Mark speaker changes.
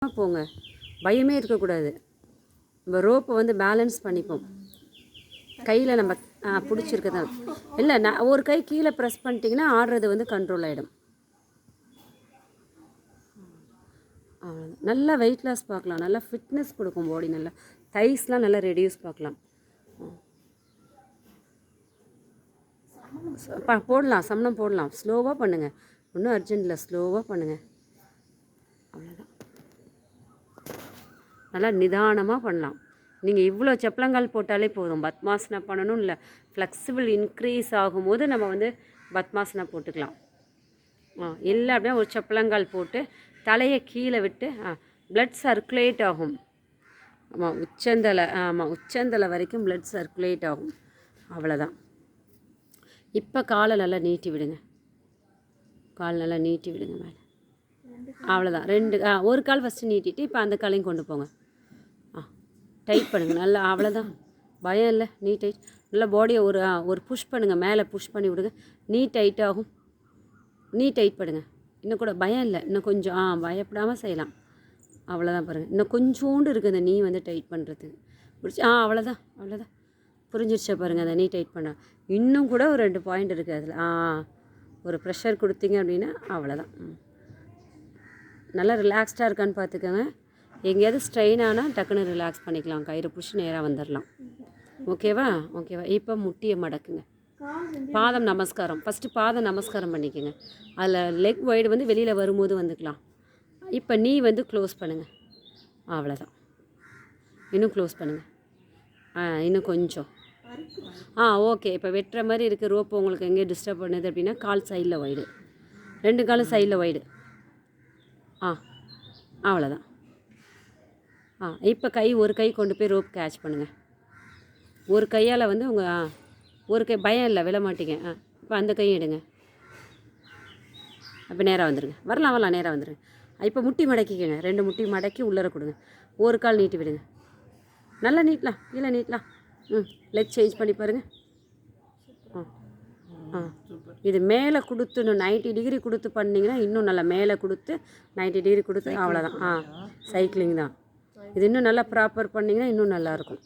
Speaker 1: போங்க, பயமே இருக்கக்கூடாது. நம்ம ரோப்பை வந்து பேலன்ஸ் பண்ணிப்போம். கையில் நம்ம பிடிச்சிருக்கதான் இல்லை. நான் ஒரு கை கீழே ப்ரெஸ் பண்ணிட்டீங்கன்னா ஆடுறது வந்து கண்ட்ரோல் ஆகிடும். நல்லா வெயிட் லாஸ் பார்க்கலாம், நல்லா ஃபிட்னஸ் கொடுக்கும் பாடி, நல்லா தைஸ்லாம் நல்லா ரெடியூஸ் பார்க்கலாம். போடலாம், சமணம் போடலாம். ஸ்லோவாக பண்ணுங்கள், ஒன்றும் அர்ஜென்ட் இல்லை, ஸ்லோவாக பண்ணுங்கள். அவ்வளோதான், நல்லா நிதானமாக பண்ணலாம். நீங்கள் இவ்வளோ செப்பலங்கால் போட்டாலே போதும். பத்மாசனா பண்ணணும் இல்லை, ஃப்ளெக்சிபிள் இன்க்ரீஸ் ஆகும்போது நம்ம வந்து பத்மாசனா போட்டுக்கலாம். இல்லை அப்படின்னா ஒரு செப்பலங்கால் போட்டு தலையை கீழே விட்டு ப்ளட் சர்க்குலேட் ஆகும். ஆமாம், உச்சந்தலை வரைக்கும் ப்ளட் சர்க்குலேட் ஆகும். அவ்வளோதான். இப்போ காலை நல்லா நீட்டி விடுங்க, கால் நல்லா நீட்டி விடுங்க மேலே. அவ்வளோதான். ஒரு கால் ஃபஸ்ட்டு நீட்டிட்டு இப்போ அந்த காலையும் கொண்டு போங்க. டைட் பண்ணுங்கள் நல்லா, அவ்வளோதான். பயம் இல்லை, நீ டைட். நல்லா பாடியை ஒரு புஷ் பண்ணுங்கள், மேலே புஷ் பண்ணி விடுங்க. நீ டைட் ஆகும், நீ டைட் பண்ணுங்கள். இன்னும் கூட பயம் இல்லை, இன்னும் கொஞ்சம் பயப்படாமல் செய்யலாம். அவ்வளோதான். பாருங்கள், இன்னும் கொஞ்சோண்டு இருக்குது அந்த நீ வந்து டைட் பண்ணுறதுக்கு. பிடிச்சி அவ்வளோதான், அவ்வளோதான். புரிஞ்சிருச்சா பாருங்கள், அந்த நீ டைட் பண்ண. இன்னும் கூட ஒரு 2 பாயிண்ட் இருக்குது அதில். ஒரு ப்ரெஷர் கொடுத்தீங்க அப்படின்னா அவ்வளோதான். நல்லா ரிலாக்ஸ்டாக இருக்கான்னு பார்த்துக்கோங்க. எங்கேயாவது ஸ்ட்ரெயின் ஆனால் டக்குன்னு ரிலாக்ஸ் பண்ணிக்கலாம், கயிறு பிடிச்சி நேராக வந்துடலாம். ஓகேவா? இப்போ முட்டியை மடக்குங்க. பாதம் நமஸ்காரம், ஃபஸ்ட்டு பாதம் நமஸ்காரம் பண்ணிக்கோங்க. அதில் லெக் வைடு வந்து வெளியில் வரும்போது வந்துக்கலாம். இப்போ நீ வந்து க்ளோஸ் பண்ணுங்கள். அவ்வளோதான். இன்னும் க்ளோஸ் பண்ணுங்கள். இன்னும் கொஞ்சம். ஓகே. இப்போ வெட்டுற மாதிரி இருக்குது ரோப்பு, உங்களுக்கு எங்கேயும் டிஸ்டர்ப் பண்ணுது அப்படின்னா கால் சைடில் வைடு, 2 காலும் சைடில் வைடு. அவ்வளோதான். இப்போ ஒரு கை கொண்டு போய் ரோப் கேட்ச் பண்ணுங்கள். ஒரு கையால் வந்து ஒரு கை பயம் இல்லை, விழ மாட்டீங்க. இப்போ அந்த கையை எடுங்க. அப்போ நேராக வந்துடுங்க. வரலாம், நேராக வந்துடுங்க. இப்போ முட்டி மடக்கிக்கோங்க, 2 முட்டி மடக்கி உள்ளர கொடுங்க. ஒரு கால் நீட்டி விடுங்க, நல்லா நீட்டலாம், கீழே நீட்டலாம். லெக் சேஞ்ச் பண்ணி பாருங்கள். இது மேலே கொடுத்து இன்னும் 90 டிகிரி கொடுத்து பண்ணிங்கன்னா இன்னும் நல்லா மேலே கொடுத்து 90 டிகிரி கொடுத்து. அவ்வளோதான். சைக்கிளிங் தான் இது. இன்னும் நல்லா ப்ராப்பர் பண்ணிங்கன்னா இன்னும் நல்லாயிருக்கும்.